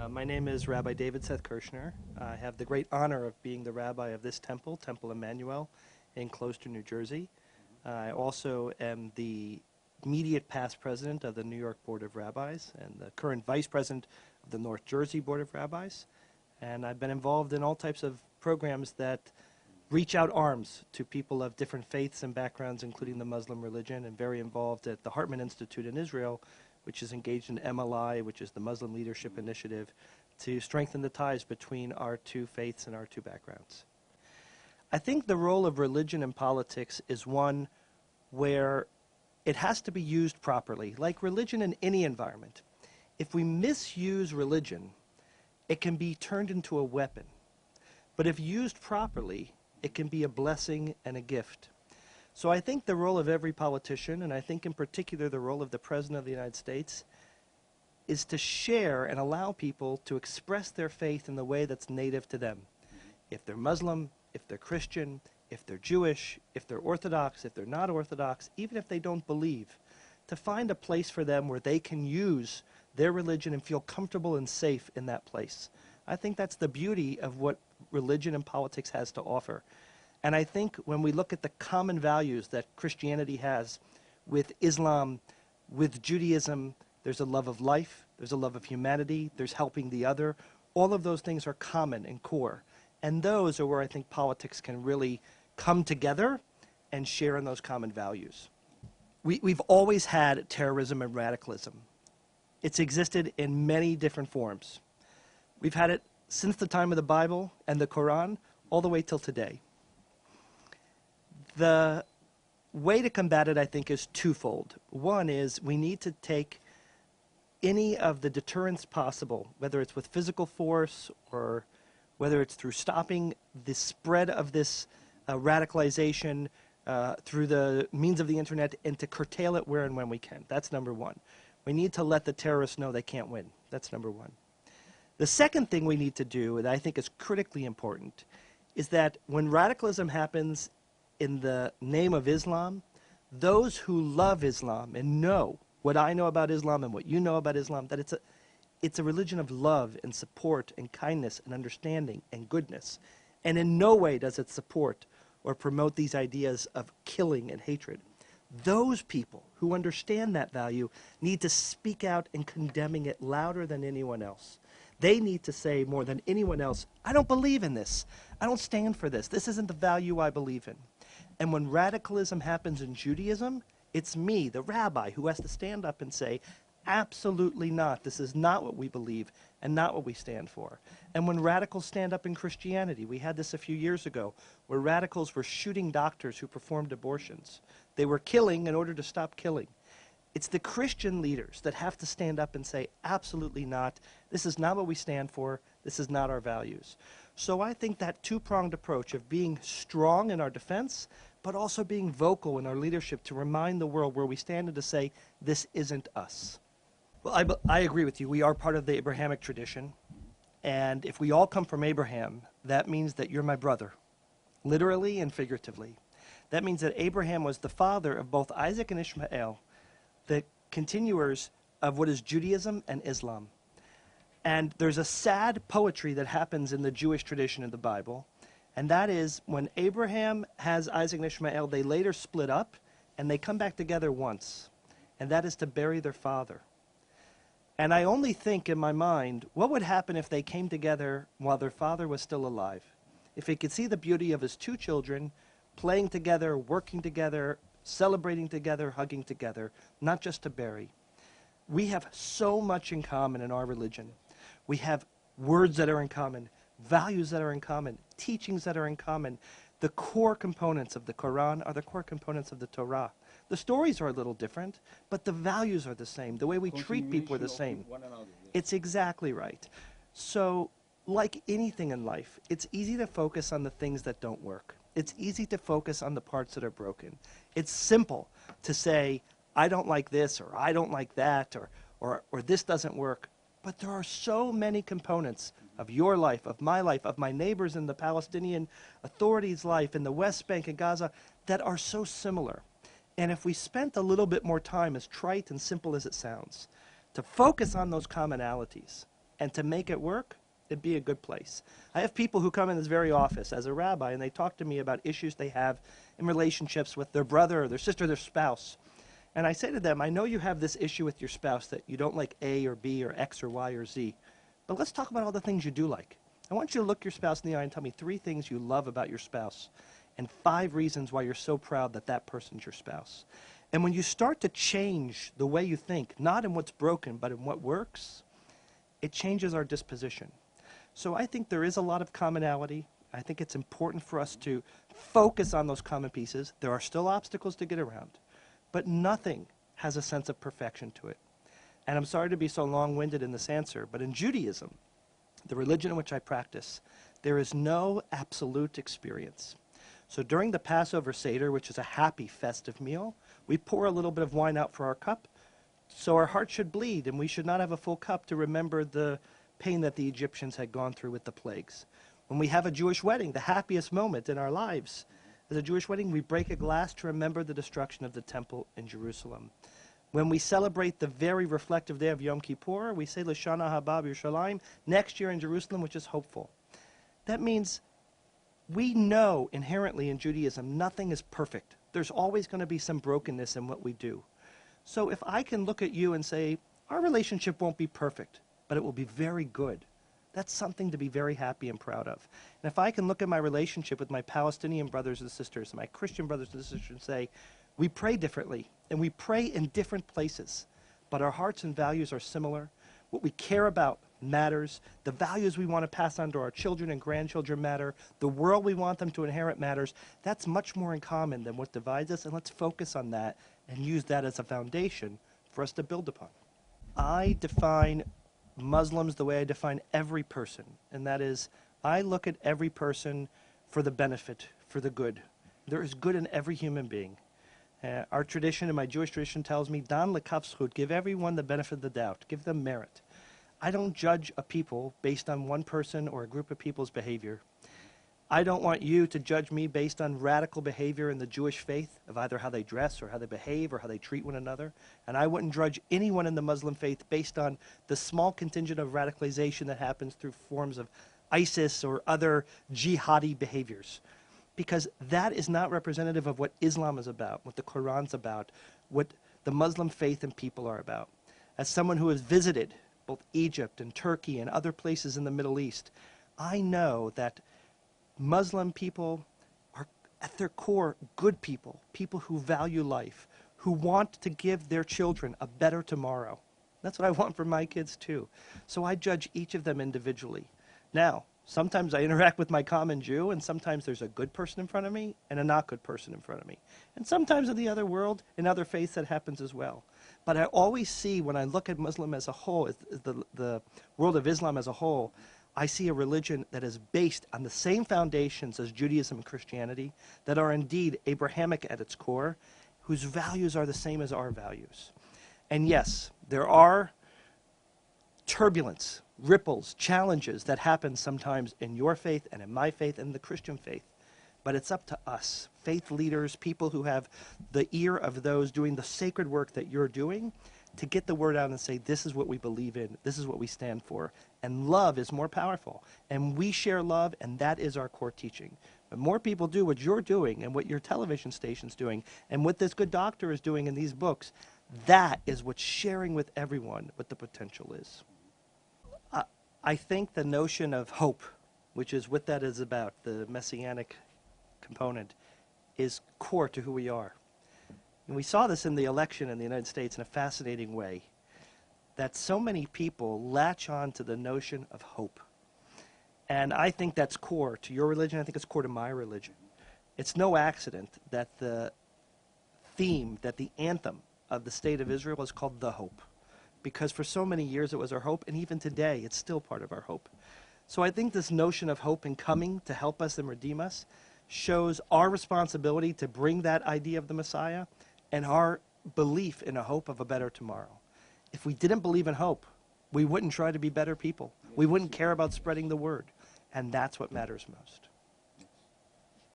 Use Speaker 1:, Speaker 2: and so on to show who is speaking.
Speaker 1: My name is Rabbi David-Seth Kirshner. I have the great honor of being the rabbi of this temple, Temple Emanu-El, in Closter, New Jersey. I also am the immediate past president of the New York Board of Rabbis and the current vice president of the North Jersey Board of Rabbis. And I've been involved in all types of programs that reach out arms to people of different faiths and backgrounds, including the Muslim religion, and very involved at the Hartman Institute in Israel, which is engaged in Emanu-El, which is the Muslim Leadership Initiative, to strengthen the ties between our two faiths and our two backgrounds. I think the role of religion in politics is one where it has to be used properly, like religion in any environment. If we misuse religion, it can be turned into a weapon. But if used properly, it can be a blessing and a gift. So I think the role of every politician, and I think in particular the role of the President of the United States, is to share and allow people to express their faith in the way that's native to them. If they're Muslim, if they're Christian, if they're Jewish, if they're Orthodox, if they're not Orthodox, even if they don't believe, to find a place for them where they can use their religion and feel comfortable and safe in that place. I think that's the beauty of what religion and politics has to offer. And I think when we look at the common values that Christianity has with Islam, with Judaism, there's a love of life, there's a love of humanity, there's helping the other. All of those things are common and core. And those are where I think politics can really come together and share in those common values. We've always had terrorism and radicalism. It's existed in many different forms. We've had it since the time of the Bible and the Quran all the way till today. The way to combat it, I think, is twofold. One is we need to take any of the deterrence possible, whether it's with physical force or whether it's through stopping the spread of this radicalization through the means of the internet, and to curtail it where and when we can. That's number one. We need to let the terrorists know they can't win. That's number one. The second thing we need to do, and I think is critically important, is that when radicalism happens in the name of Islam, those who love Islam and know what I know about Islam and what you know about Islam, that it's a religion of love and support and kindness and understanding and goodness. And in no way does it support or promote these ideas of killing and hatred. Those people who understand that value need to speak out in condemning it louder than anyone else. They need to say more than anyone else, I don't believe in this. I don't stand for this. This isn't the value I believe in. And when radicalism happens in Judaism, it's me, the rabbi, who has to stand up and say, absolutely not. This is not what we believe and not what we stand for. And when radicals stand up in Christianity, we had this a few years ago, where radicals were shooting doctors who performed abortions. They were killing in order to stop killing. It's the Christian leaders that have to stand up and say, absolutely not. This is not what we stand for. This is not our values. So I think that two-pronged approach of being strong in our defense, but also being vocal in our leadership to remind the world where we stand and to say, this isn't us. Well, I agree with you. We are part of the Abrahamic tradition. And if we all come from Abraham, that means that you're my brother, literally and figuratively. That means that Abraham was the father of both Isaac and Ishmael, the continuers of what is Judaism and Islam. And there's a sad poetry that happens in the Jewish tradition of the Bible, and that is when Abraham has Isaac and Ishmael, they later split up, and they come back together once, and that is to bury their father. And I only think in my mind, what would happen if they came together while their father was still alive? If he could see the beauty of his two children playing together, working together, celebrating together, hugging together, not just to bury. We have so much in common in our religion. We have words that are in common, values that are in common, teachings that are in common. The core components of the Quran are the core components of the Torah. The stories are a little different, but the values are the same. The way we treat people are the same. It's exactly right. So, like anything in life, it's easy to focus on the things that don't work. It's easy to focus on the parts that are broken. It's simple to say, I don't like this, or I don't like that, or this doesn't work. But there are so many components of your life, of my neighbors in the Palestinian Authority's life, in the West Bank and Gaza, that are so similar. And if we spent a little bit more time, as trite and simple as it sounds, to focus on those commonalities, And to make it work, it'd be a good place. I have people who come in this very office as a rabbi, and they talk to me about issues they have in relationships with their brother or their sister or their spouse. And I say to them, I know you have this issue with your spouse that you don't like A or B or X or Y or Z, but let's talk about all the things you do like. I want you to look your spouse in the eye and tell me 3 things you love about your spouse and 5 reasons why you're so proud that that person's your spouse. And when you start to change the way you think, not in what's broken, but in what works, it changes our disposition. So I think there is a lot of commonality. I think it's important for us to focus on those common pieces. There are still obstacles to get around, but nothing has a sense of perfection to it. And I'm sorry to be so long-winded in this answer, but in Judaism, the religion in which I practice, there is no absolute experience. So during the Passover Seder, which is a happy, festive meal, we pour a little bit of wine out for our cup, so our heart should bleed, and we should not have a full cup to remember the pain that the Egyptians had gone through with the plagues. When we have a Jewish wedding, the happiest moment in our lives, as a Jewish wedding, we break a glass to remember the destruction of the temple in Jerusalem. When we celebrate the very reflective day of Yom Kippur, we say L'Shana Haba B'Yerushalayim, next year in Jerusalem, which is hopeful. That means we know inherently in Judaism nothing is perfect. There's always going to be some brokenness in what we do. So if I can look at you and say, our relationship won't be perfect, but it will be very good, that's something to be very happy and proud of. And if I can look at my relationship with my Palestinian brothers and sisters, and my Christian brothers and sisters, and say, we pray differently, and we pray in different places, but our hearts and values are similar. What we care about matters. The values we want to pass on to our children and grandchildren matter. The world we want them to inherit matters. That's much more in common than what divides us, and let's focus on that and use that as a foundation for us to build upon. I define Muslims the way I define every person, and that is, I look at every person for the benefit, for the good. There is good in every human being. Our tradition, and my Jewish tradition, tells me, Dan lekaf zchut, give everyone the benefit of the doubt, give them merit. I don't judge a people based on one person or a group of people's behavior. I don't want you to judge me based on radical behavior in the Jewish faith of either how they dress or how they behave or how they treat one another. And I wouldn't judge anyone in the Muslim faith based on the small contingent of radicalization that happens through forms of ISIS or other jihadi behaviors. Because that is not representative of what Islam is about, what the Quran's about, what the Muslim faith and people are about. As someone who has visited both Egypt and Turkey and other places in the Middle East, I know that Muslim people are, at their core, good people, people who value life, who want to give their children a better tomorrow. That's what I want for my kids too. So I judge each of them individually. Now, sometimes I interact with my common Jew, and sometimes there's a good person in front of me and a not good person in front of me. And sometimes in the other world, in other faiths, that happens as well. But I always see, when I look at Muslim as a whole, the world of Islam as a whole, I see a religion that is based on the same foundations as Judaism and Christianity, that are indeed Abrahamic at its core, whose values are the same as our values. And yes, there are turbulence, ripples, challenges that happen sometimes in your faith and in my faith and the Christian faith. But it's up to us, faith leaders, people who have the ear of those doing the sacred work that you're doing, to get the word out and say, this is what we believe in, this is what we stand for. And love is more powerful. And we share love, and that is our core teaching. But more people do what you're doing and what your television station's doing and what this good doctor is doing in these books. That is what's sharing with everyone what the potential is. I think the notion of hope, which is what that is about, the messianic component, is core to who we are. And we saw this in the election in the United States in a fascinating way, that so many people latch on to the notion of hope. And I think that's core to your religion. I think it's core to my religion. It's no accident that the theme, that the anthem of the state of Israel is called The Hope. Because for so many years it was our hope, and even today it's still part of our hope. So I think this notion of hope and coming to help us and redeem us shows our responsibility to bring that idea of the Messiah and our belief in a hope of a better tomorrow. If we didn't believe in hope, we wouldn't try to be better people. We wouldn't care about spreading the word. And that's what matters most.